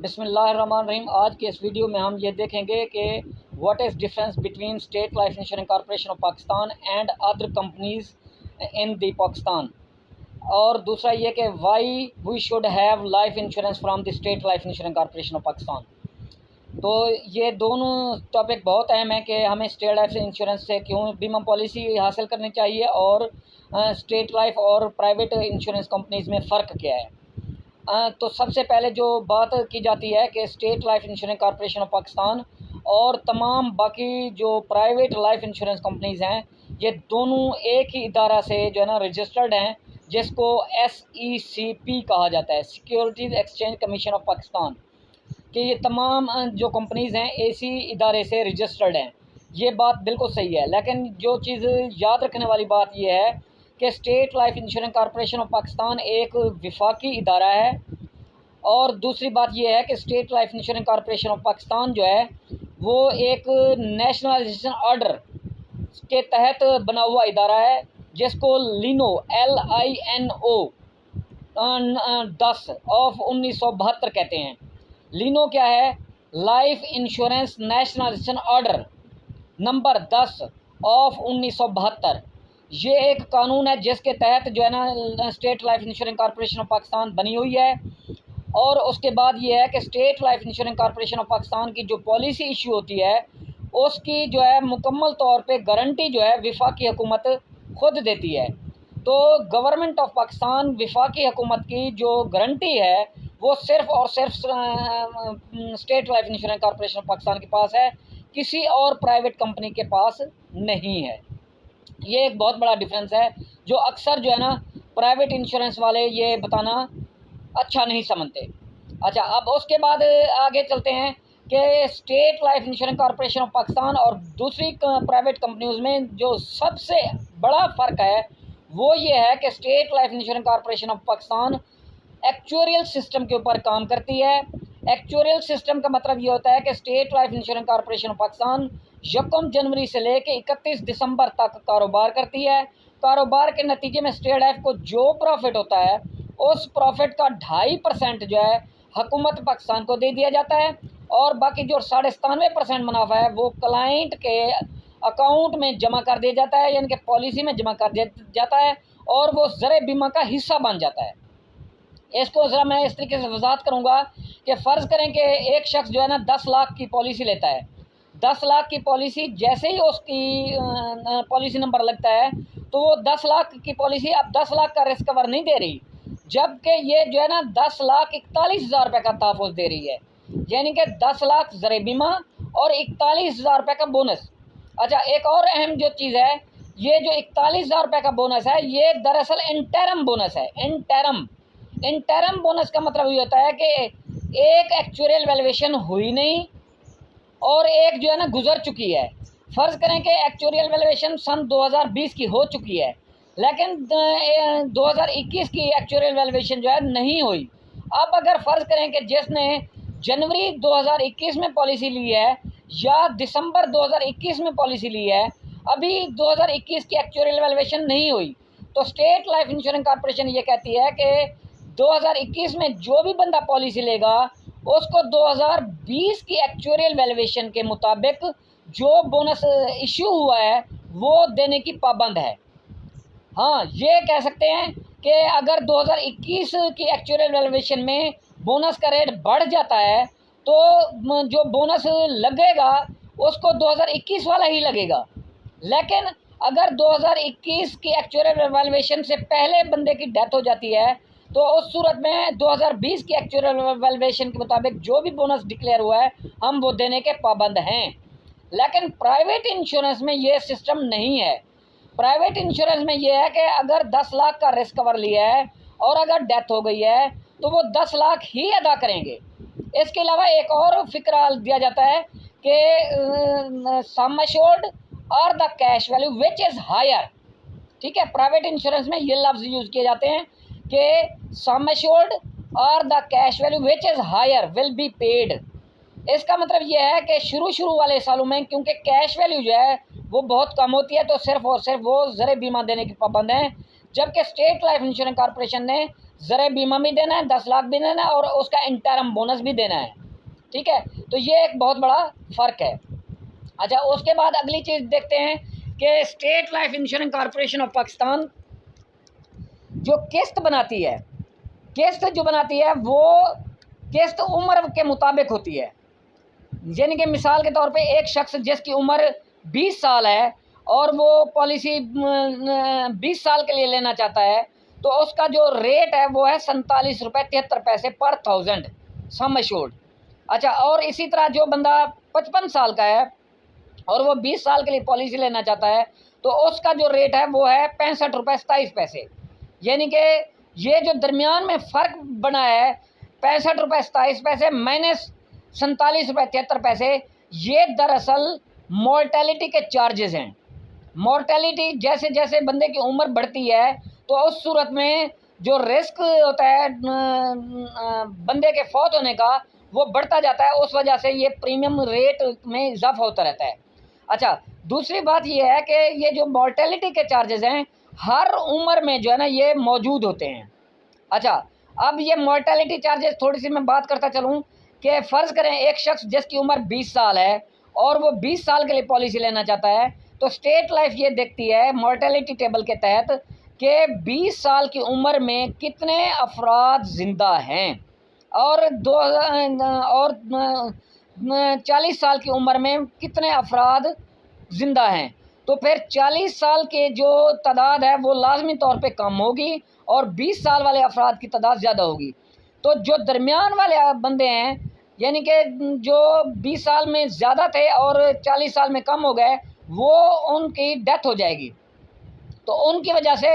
बिस्मिल्लाहिर्रहमानिर्रहीम। आज के इस वीडियो में हम ये देखेंगे कि what is difference between state life insurance corporation of Pakistan and other companies in the Pakistan. और दूसरा ये कि why we should have life insurance from the state life insurance corporation of Pakistan. तो ये दोनों टॉपिक बहुत अहम है कि हमें स्टेट लाइफ इंश्योरेंस से क्यों बीमा पॉलिसी हासिल करनी चाहिए और स्टेट लाइफ और प्राइवेट इंश्योरेंस कंपनीज़ में फ़र्क क्या है। तो सबसे पहले जो बात की जाती है कि state life insurance corporation of Pakistan और तमाम बाकी जो प्राइवेट लाइफ इंश्योरेंस कंपनीज़ हैं, ये दोनों एक ही इदारा से जो है ना रजिस्टर्ड हैं, जिसको SECP कहा जाता है, securities exchange commission of Pakistan. कि ये तमाम जो कंपनीज़ हैं इसी इदारे से रजिस्टर्ड हैं। ये बात बिल्कुल सही है, लेकिन जो चीज़ याद रखने वाली बात ये है कि state life insurance corporation of Pakistan एक विफाकी इदारा है। और दूसरी बात यह है कि state life insurance corporation of Pakistan जो है वो एक नेशनलाइजेशन ऑर्डर के तहत बना हुआ इदारा है, जिसको लिनो LINO 10 ऑफ 1972 कहते हैं। लिनो क्या है? Life insurance nationalisation order number 10 of 1972। ये एक कानून है जिसके तहत जो है ना state life insurance corporation of Pakistan बनी हुई है। और उसके बाद ये है कि state life insurance corporation of Pakistan की जो पॉलिसी इशू होती है उसकी जो है मुकम्मल तौर पे गारंटी जो है वफाकी हुकूमत खुद देती है। तो गवर्नमेंट ऑफ पाकिस्तान वफाकी हुकूमत की जो गारंटी है वो सिर्फ़ और सिर्फ state life insurance corporation of Pakistan के पास है, किसी और प्राइवेट कंपनी के पास नहीं है। ये एक बहुत बड़ा डिफरेंस है जो अक्सर जो है ना प्राइवेट इंश्योरेंस वाले ये बताना अच्छा नहीं समझते। अच्छा, अब उसके बाद आगे चलते हैं कि state life insurance corporation of Pakistan और दूसरी प्राइवेट कंपनीज में जो सबसे बड़ा फ़र्क है वो ये है कि state life insurance corporation of Pakistan actuarial system के ऊपर काम करती है। एक्चुअरियल सिस्टम का मतलब ये होता है कि state life insurance corporation of Pakistan 1 जनवरी से लेकर 31 दिसंबर तक कारोबार करती है। कारोबार के नतीजे में स्टेट लाइफ को जो प्रॉफिट होता है उस प्रॉफिट का 2.5% जो है हुकूमत पाकिस्तान को दे दिया जाता है, और बाकी जो 97.5% मुनाफा है वो क्लाइंट के अकाउंट में जमा कर दिया जाता है, यानी कि पॉलिसी में जमा कर दिया जाता है और वो ज़र बीमा का हिस्सा बन जाता है। इसको ज़रा मैं इस तरीके से वजाहत करूँगा कि फ़र्ज़ करें कि एक शख्स जो है ना 10 लाख की पॉलिसी लेता है। 10 लाख की पॉलिसी जैसे ही उसकी पॉलिसी नंबर लगता है तो वो 10 लाख की पॉलिसी अब 10 लाख का रिस्क कवर नहीं दे रही, जबकि ये जो है ना 10,41,000 रुपये का तहफ़्फ़ुज़ दे रही है, यानी कि 10 लाख ज़र बीमा और 41,000 रुपये का बोनस। अच्छा, एक और अहम जो चीज़ है, ये जो 41,000 रुपये का बोनस है ये दरअसल इंटरम बोनस है। इंटरम बोनस का मतलब ये होता है कि एक एक्चुअरियल वैल्यूएशन हुई नहीं और एक जो है ना गुजर चुकी है। फ़र्ज़ करें कि एक्चुअरियल वैल्यूएशन सन 2020 की हो चुकी है, लेकिन 2021 की एक्चुअरियल वैल्यूएशन जो है नहीं हुई। अब अगर फ़र्ज़ करें कि जिसने जनवरी 2021 में पॉलिसी ली है या दिसंबर 2021 में पॉलिसी ली है, अभी 2021 की एक्चुअरियल वैल्यूएशन नहीं हुई, तो स्टेट लाइफ इंश्योरेंस कॉर्पोरेशन ये कहती है कि 2021 में जो भी बंदा पॉलिसी लेगा उसको 2020 की एक्चुअरियल वैल्यूएशन के मुताबिक जो बोनस इशू हुआ है वो देने की पाबंद है। हाँ, ये कह सकते हैं कि अगर 2021 की एक्चुअरियल वैल्यूएशन में बोनस का रेट बढ़ जाता है तो जो बोनस लगेगा उसको 2021 वाला ही लगेगा, लेकिन अगर 2021 की एक्चुअरियल वैल्यूएशन से पहले बंदे की डेथ हो जाती है तो उस सूरत में 2020 की एक्चुअरियल वैल्यूएशन के मुताबिक जो भी बोनस डिक्लेयर हुआ है हम वो देने के पाबंद हैं। लेकिन प्राइवेट इंश्योरेंस में ये सिस्टम नहीं है। प्राइवेट इंश्योरेंस में ये है कि अगर 10 लाख का रिस्क कवर लिया है और अगर डेथ हो गई है तो वो 10 लाख ही अदा करेंगे। इसके अलावा एक और फिक्रा दिया जाता है कि सम एश्योर्ड और the cash value which is higher. ठीक है, प्राइवेट इंश्योरेंस में ये लफ्ज़ यूज़ किए जाते हैं कि सम एश्योर्ड और the cash value which is higher will be paid. इसका मतलब ये है कि शुरू वाले सालों में क्योंकि कैश वैल्यू जो है वो बहुत कम होती है तो सिर्फ़ और सिर्फ वो ज़र बीमा देने की पाबंद हैं, जबकि स्टेट लाइफ इंश्योरेंस कॉर्पोरेशन ने ज़र बीमा भी देना है, 10 लाख भी देना है और उसका इंटरम बोनस भी देना है। ठीक है, तो ये एक बहुत बड़ा फ़र्क है। अच्छा, उसके बाद अगली चीज़ देखते हैं कि state life insurance corporation of Pakistan जो किस्त बनाती है, किस्त जो बनाती है वो किस्त उम्र के मुताबिक होती है। यानी कि मिसाल के तौर पे एक शख्स जिसकी उम्र 20 साल है और वो पॉलिसी 20 साल के लिए लेना चाहता है, तो उसका जो रेट है वो है 47 रुपये 73 पैसे पर 1000 सम एश्योर्ड। अच्छा, और इसी तरह जो बंदा 55 साल का है और वो 20 साल के लिए पॉलिसी लेना चाहता है, तो उसका जो रेट है वो है 65 रुपये 27 पैसे। यानी कि ये जो दरमियान में फ़र्क बना है 65 रुपये 27 पैसे माइनस 47 रुपये 73 पैसे, ये दरअसल मॉर्टेलिटी के चार्जेस हैं। मॉर्टेलिटी जैसे जैसे बंदे की उम्र बढ़ती है तो उस सूरत में जो रिस्क होता है बंदे के फौत होने का वो बढ़ता जाता है, उस वजह से ये प्रीमियम रेट में इजाफा होता रहता है। अच्छा, दूसरी बात ये है कि ये जो मॉर्टेलिटी के चार्जेस हैं हर उम्र में जो है ना ये मौजूद होते हैं। अच्छा, अब ये मॉर्टेलिटी चार्जेस थोड़ी सी मैं बात करता चलूँ कि फ़र्ज़ करें एक शख्स जिसकी उम्र 20 साल है और वो 20 साल के लिए पॉलिसी लेना चाहता है, तो स्टेट लाइफ ये देखती है मॉर्टेलिटी टेबल के तहत कि 20 साल की उम्र में कितने अफराद ज़िंदा हैं और 40 साल की उम्र में कितने अफराद ज़िंदा हैं। तो फिर 40 साल के जो तादाद है वो लाजमी तौर पे कम होगी और 20 साल वाले अफराद की तादाद ज़्यादा होगी। तो जो दरमियान वाले बंदे हैं, यानी कि जो 20 साल में ज़्यादा थे और 40 साल में कम हो गए, वो उनकी डेथ हो जाएगी। तो उनकी वजह से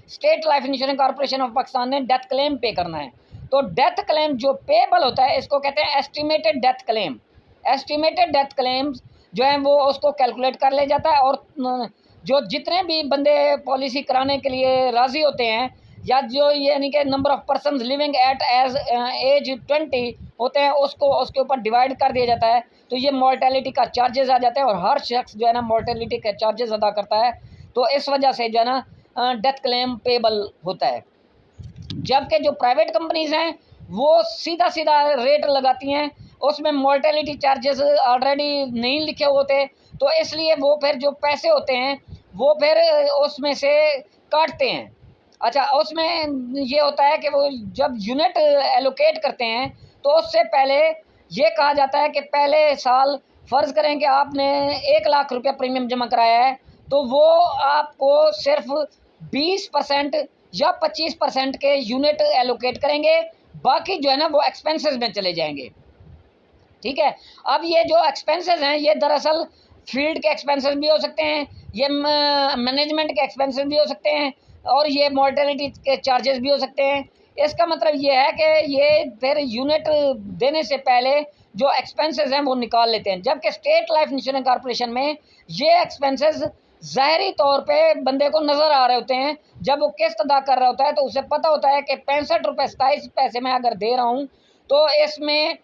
state life insurance corporation of Pakistan ने डेथ क्लेम पे करना है। तो डेथ क्लेम जो पेबल होता है इसको कहते हैं estimated death claim. Estimated death claims जो है वो उसको कैलकुलेट कर ले जाता है और जो जितने भी बंदे पॉलिसी कराने के लिए राज़ी होते हैं या जो यानी कि number of person living at age 20 होते हैं उसको उसके ऊपर डिवाइड कर दिया जाता है। तो ये मॉर्टेलिटी का चार्जेस आ जाते हैं और हर शख्स जो है ना मॉर्टेलिटी के चार्जेस अदा करता है। तो इस वजह से जो है ना डेथ क्लेम पेबल होता है। जबकि जो प्राइवेट कंपनीज़ हैं वो सीधा सीधा रेट लगाती हैं, उसमें मॉर्टेलिटी चार्जेस ऑलरेडी नहीं लिखे होते, तो इसलिए वो फिर जो पैसे होते हैं वो फिर उसमें से काटते हैं। अच्छा, उसमें ये होता है कि वो जब यूनिट एलोकेट करते हैं तो उससे पहले ये कहा जाता है कि पहले साल फ़र्ज़ करें कि आपने 1 लाख रुपया प्रीमियम जमा कराया है, तो वो आपको सिर्फ 20% या 25% के यूनिट एलोकेट करेंगे, बाकी जो है ना वो एक्सपेंसेस में चले जाएंगे। ठीक है, अब ये जो एक्सपेंसेस हैं ये दरअसल फील्ड के एक्सपेंसेस भी हो सकते हैं, ये मैनेजमेंट के एक्सपेंसेस भी हो सकते हैं और ये मॉर्टेलिटी के चार्जेस भी हो सकते हैं। इसका मतलब ये है कि ये फिर यूनिट देने से पहले जो एक्सपेंसेस हैं वो निकाल लेते हैं, जबकि स्टेट लाइफ इंश्योरेंस कॉरपोरेशन में ये एक्सपेंसेस ज़ाहरी तौर पे बंदे को नज़र आ रहे होते हैं। जब वो किस्त अदा कर रहा होता है तो उसे पता होता है कि 65 रुपये 27 पैसे मैं अगर दे रहा हूँ तो इसमें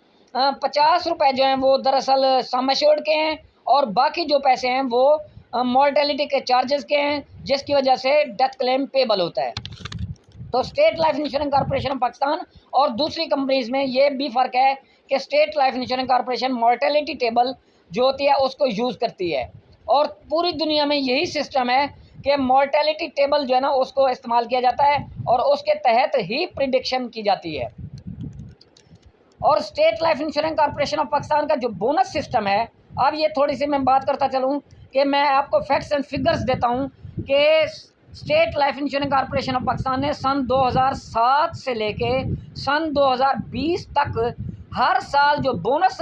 50 रुपये जो हैं वो दरअसल सम एश्योर्ड के हैं और बाकी जो पैसे हैं वो मॉर्टेलिटी के चार्जेस के हैं, जिसकी वजह से डेथ क्लेम पेबल होता है। तो state life insurance corporation of Pakistan और दूसरी कंपनीज़ में ये भी फ़र्क है कि state life insurance corporation mortality table जो होती है उसको यूज़ करती है और पूरी दुनिया में यही सिस्टम है कि मॉर्टेलिटी टेबल जो है ना उसको इस्तेमाल किया जाता है और उसके तहत ही प्रिडिक्शन की जाती है। और state life insurance corporation of Pakistan का जो बोनस सिस्टम है, अब ये थोड़ी सी मैं बात करता चलूँ कि मैं आपको फैक्ट्स एंड फिगर्स देता हूँ कि state life insurance corporation of Pakistan ने सन 2007 से लेके सन 2020 तक हर साल जो बोनस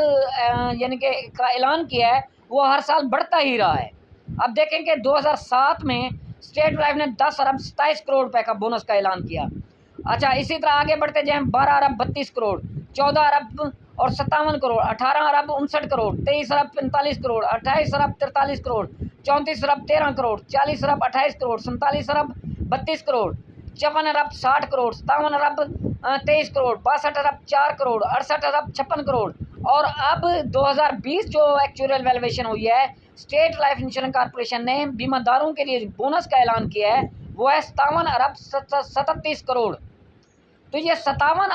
यानी कि का ऐलान किया है वो हर साल बढ़ता ही रहा है। अब देखें कि 2007 में स्टेट लाइफ ने 10 अरब 27 करोड़ रुपए का बोनस का ऐलान किया। अच्छा, इसी तरह आगे बढ़ते जाएँ 12 अरब 32 करोड़, 14 अरब और 57 करोड़, 18 अरब 59 करोड़, 23 अरब 45 करोड़, 28 अरब 43 करोड़, 34 अरब 13 करोड़, 40 अरब 28 करोड़, 47 अरब 32 करोड़, 54 अरब 60 करोड़, 57 अरब 23 करोड़, 62 अरब 4 करोड़, 68 अरब 56 करोड़। और अब 2020 जो एक्चुअल वैल्यूएशन हुई है, स्टेट लाइफ इंश्योरेंस कॉरपोरेशन ने बीमादारों के लिए बोनस का ऐलान किया है वो है 57 अरब 37 करोड़। तो ये 77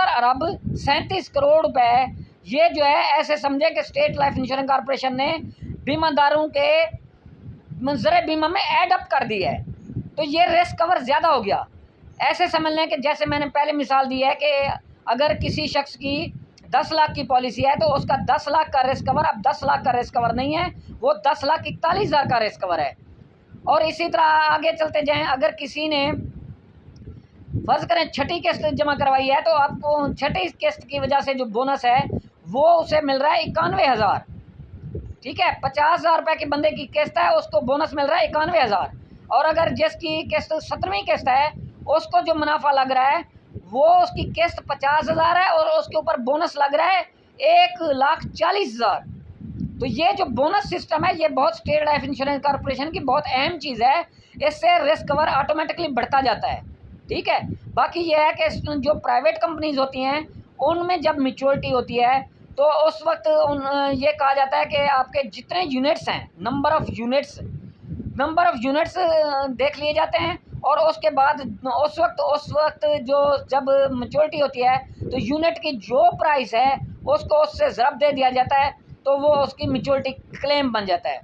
अरब 37 करोड़ रुपए ये जो है ऐसे समझे कि स्टेट लाइफ इंश्योरेंस कॉर्पोरेशन ने बीमादारों के मंजर बीमा में ऐड अप कर दी है। तो ये रिस्क कवर ज़्यादा हो गया। ऐसे समझ लें कि जैसे मैंने पहले मिसाल दी है कि अगर किसी शख्स की 10 लाख की पॉलिसी है तो उसका 10 लाख का रिस्क कवर अब 10 लाख का रिस्क कवर नहीं है, वो 10,41,000 का रिस्क कवर है। और इसी तरह आगे चलते जाएं, अगर किसी ने फर्ज करें छठी किस्त जमा करवाई है तो आपको छठी किस्त की वजह से जो बोनस है वो उसे मिल रहा है 91,000। ठीक है, 50,000 रुपये की बंदे की किस्त है, उसको बोनस मिल रहा है 91,000। और अगर जिसकी किस्त 17वीं किस्त है उसको जो मुनाफा लग रहा है वो उसकी किस्त 50,000 है और उसके ऊपर बोनस लग रहा है 1,40,000। तो ये जो बोनस सिस्टम है ये बहुत स्टेट लाइफ इंश्योरेंस कॉर्पोरेशन की बहुत अहम चीज़ है। इससे रिस्क कवर ऑटोमेटिकली बढ़ता जाता है। ठीक है, बाकी ये है कि जो प्राइवेट कंपनीज होती हैं उनमें जब मैच्योरिटी होती है तो उस वक्त ये कहा जाता है कि आपके जितने यूनिट्स हैं नंबर ऑफ़ यूनिट्स देख लिए जाते हैं और उसके बाद उस वक्त जो जब मैच्योरिटी होती है तो यूनिट की जो प्राइस है उसको उससे ज़रब दे दिया जाता है तो वो उसकी मैच्योरिटी क्लेम बन जाता है।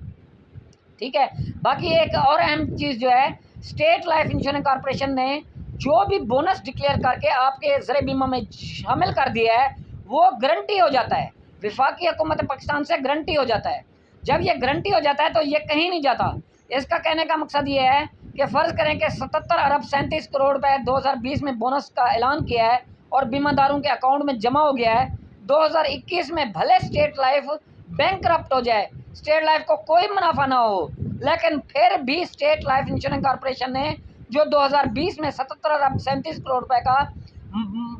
ठीक है, बाकी एक और अहम चीज़ जो है स्टेट लाइफ इंश्योरेंस कॉर्पोरेशन ने जो भी बोनस डिक्लेयर करके आपके ज़र बीमा में शामिल कर दिया है वो गारंटी हो जाता है, वफाकी हुकूमत पाकिस्तान से गारंटी हो जाता है। जब ये गारंटी हो जाता है तो ये कहीं नहीं जाता। इसका कहने का मकसद ये है कि फ़र्ज़ करें कि 77 अरब 37 करोड़ रुपए 2020 में बोनस का ऐलान किया है और बीमादारों के अकाउंट में जमा हो गया है। 2021 में भले स्टेट लाइफ बैंकरप्ट हो जाए, स्टेट लाइफ को कोई मुनाफा ना हो, लेकिन फिर भी स्टेट लाइफ इंश्योरेंस कॉर्पोरेशन ने जो 2020 में 77 अरब 37 करोड़ रुपए का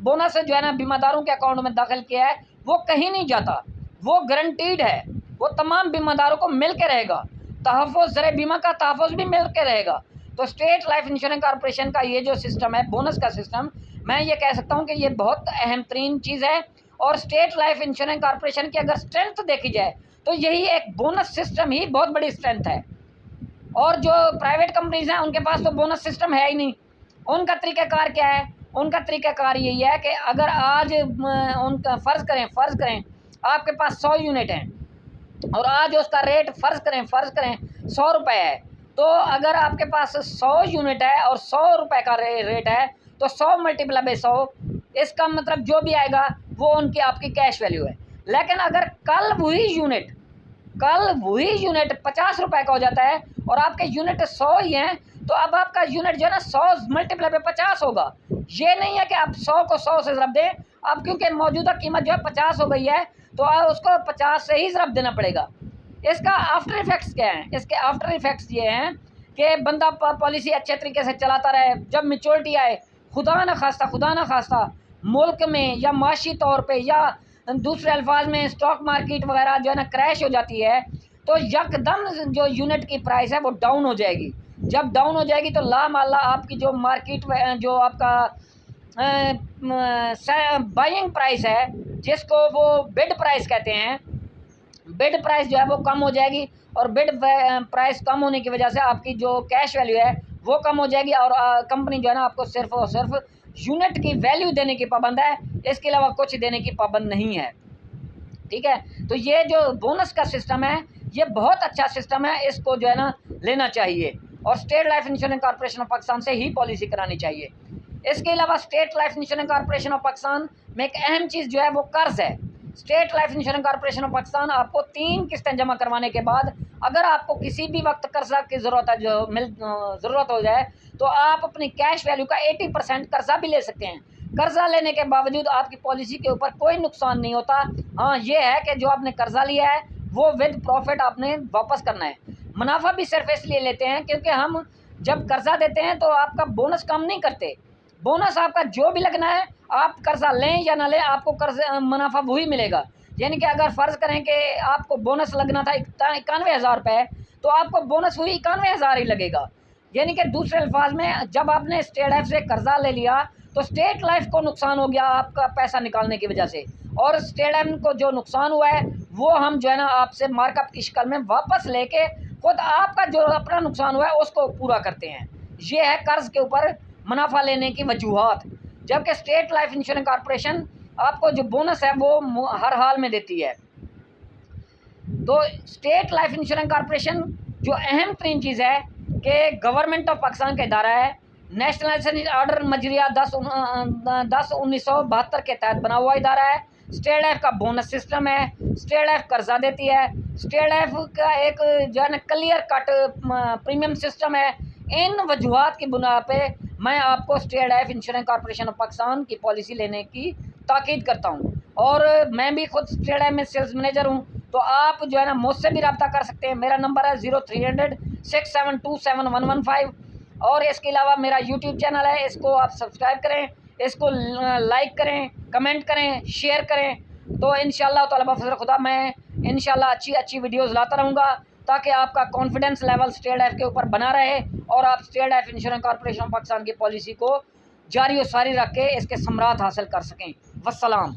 बोनस जो है ना बीमादारों के अकाउंट में दाखिल किया है वो कहीं नहीं जाता, वो गारंटीड है, वो तमाम बीमादारों को मिल के रहेगा। तहफ़्फ़ुज़ ज़र बीमा का तहफ़्फ़ुज़ भी मिल के रहेगा। तो स्टेट लाइफ इंश्योरेंस कॉर्पोरेशन का ये जो सिस्टम है बोनस का सिस्टम, मैं ये कह सकता हूँ कि ये बहुत अहम तरीन चीज़ है। और स्टेट लाइफ इंश्योरेंस कॉर्पोरेशन की अगर स्ट्रेंथ देखी जाए तो यही एक बोनस सिस्टम ही बहुत बड़ी स्ट्रेंथ है। और जो प्राइवेट कंपनीज़ हैं उनके पास तो बोनस सिस्टम है ही नहीं। उनका तरीक़ाकार क्या है? उनका तरीक़ाकार यही है कि अगर आज उनका फ़र्ज़ करें आपके पास 100 यूनिट हैं और आज उसका रेट फ़र्ज़ करें 100 रुपये है, तो अगर आपके पास 100 यूनिट है और 100 रुपये का रेट है तो 100 मल्टीप्लाई बाय 100, इसका मतलब जो भी आएगा वो उनकी आपकी कैश वैल्यू है। लेकिन अगर कल वही यूनिट 50 रुपये का हो जाता है और आपके यूनिट 100 ही हैं तो अब आपका यूनिट जो है ना 100 मल्टीप्लाई बाय 50 होगा। ये नहीं है कि आप 100 को 100 से ज़रब दें, अब क्योंकि मौजूदा कीमत जो है 50 हो गई है तो उसको 50 से ही ज़रब देना पड़ेगा। इसका आफ्टर इफ़ेक्ट्स क्या हैं? इसके आफ्टर इफ़ेक्ट्स ये हैं कि बंदा पॉलिसी अच्छे तरीके से चलाता रहे, जब मैच्योरिटी आए खुदा न खास्ता मुल्क में या माशी तौर पे या दूसरे अल्फाज में स्टॉक मार्केट वगैरह जो है ना क्रैश हो जाती है तो यकदम जो यूनिट की प्राइस है वो डाउन हो जाएगी। जब डाउन हो जाएगी तो लामाल्ला आपकी जो मार्केट जो आपका बाइंग प्राइस है जिसको वो बिड प्राइस कहते हैं, बिड प्राइस जो है वो कम हो जाएगी और बिड प्राइस कम होने की वजह से आपकी जो कैश वैल्यू है वो कम हो जाएगी और कंपनी जो है ना आपको सिर्फ और सिर्फ यूनिट की वैल्यू देने की पाबंद है, इसके अलावा कुछ देने की पाबंद नहीं है। ठीक है, तो ये जो बोनस का सिस्टम है ये बहुत अच्छा सिस्टम है, इसको जो है ना लेना चाहिए और state life insurance corporation of Pakistan से ही पॉलिसी करानी चाहिए। इसके अलावा state life insurance corporation of Pakistan में एक अहम चीज़ जो है वो कर्ज़ है। State life insurance corporation of Pakistan आपको 3 किस्तें जमा करवाने के बाद अगर आपको किसी भी वक्त कर्जा की ज़रूरत हो जाए तो आप अपनी कैश वैल्यू का 80% कर्जा भी ले सकते हैं। कर्जा लेने के बावजूद आपकी पॉलिसी के ऊपर कोई नुकसान नहीं होता। हाँ, ये है कि जो आपने कर्जा लिया है वो विद प्रॉफिट आपने वापस करना है। मुनाफा भी सिर्फ इसलिए लेते हैं क्योंकि हम जब कर्जा देते हैं तो आपका बोनस कम नहीं करते। बोनस आपका जो भी लगना है आप कर्जा लें या ना लें आपको कर्जा मुनाफा वही मिलेगा। यानी कि अगर फ़र्ज़ करें कि आपको बोनस लगना था 91,000 रुपये तो आपको बोनस वही 91,000 ही लगेगा। यानी कि दूसरे अल्फाज में जब आपने स्टेट लाइफ से कर्जा ले लिया तो स्टेट लाइफ को नुकसान हो गया आपका पैसा निकालने की वजह से, और स्टेट लाइफ को जो नुकसान हुआ है वो हम जो है ना आपसे मार्कअप की शक्ल में वापस लेके खुद आपका जो अपना नुकसान हुआ है उसको पूरा करते हैं। ये है कर्ज़ के ऊपर मुनाफा लेने की वजूहात, जबकि स्टेट लाइफ इंश्योरेंस कॉरपोरेशन आपको जो बोनस है वो हर हाल में देती है। तो स्टेट लाइफ इंश्योरेंस कॉरपोरेशन जो अहम तरीन चीज़ है कि गवर्नमेंट ऑफ पाकिस्तान का इदारा है, नेशनलाइजेशन ऑर्डर मजरिया 10/1972 के तहत बना हुआ इदारा है। स्टेट लाइफ का बोनस सिस्टम है, स्टेट लाइफ कर्जा देती है, स्टेट लाइफ का एक जो है ना क्लियर कट प्रीमियम सिस्टम है। इन वजूहात की बुनियाद पे मैं आपको state life insurance corporation of Pakistan की पॉलिसी लेने की ताकीद करता हूँ। और मैं भी खुद स्टेट लाइफ में सेल्स मैनेजर हूँ, तो आप जो है ना मुझसे भी रब्ता कर सकते हैं। मेरा नंबर है 0300 6727115। और इसके अलावा मेरा यूट्यूब चैनल है, इसको आप सब्सक्राइब करें, इसको लाइक करें, कमेंट करें, शेयर करें। तो इंशाअल्लाह ताला बफज़ल खुदा मैं इंशाअल्लाह अच्छी वीडियोज़ लाता रहूँगा, ताकि आपका कॉन्फिडेंस लेवल स्टेट लाइफ के ऊपर बना रहे और आप state life insurance corporation of Pakistan की पॉलिसी को जारी और सारी रख के इसके समरात हासिल कर सकें। वस्सलाम।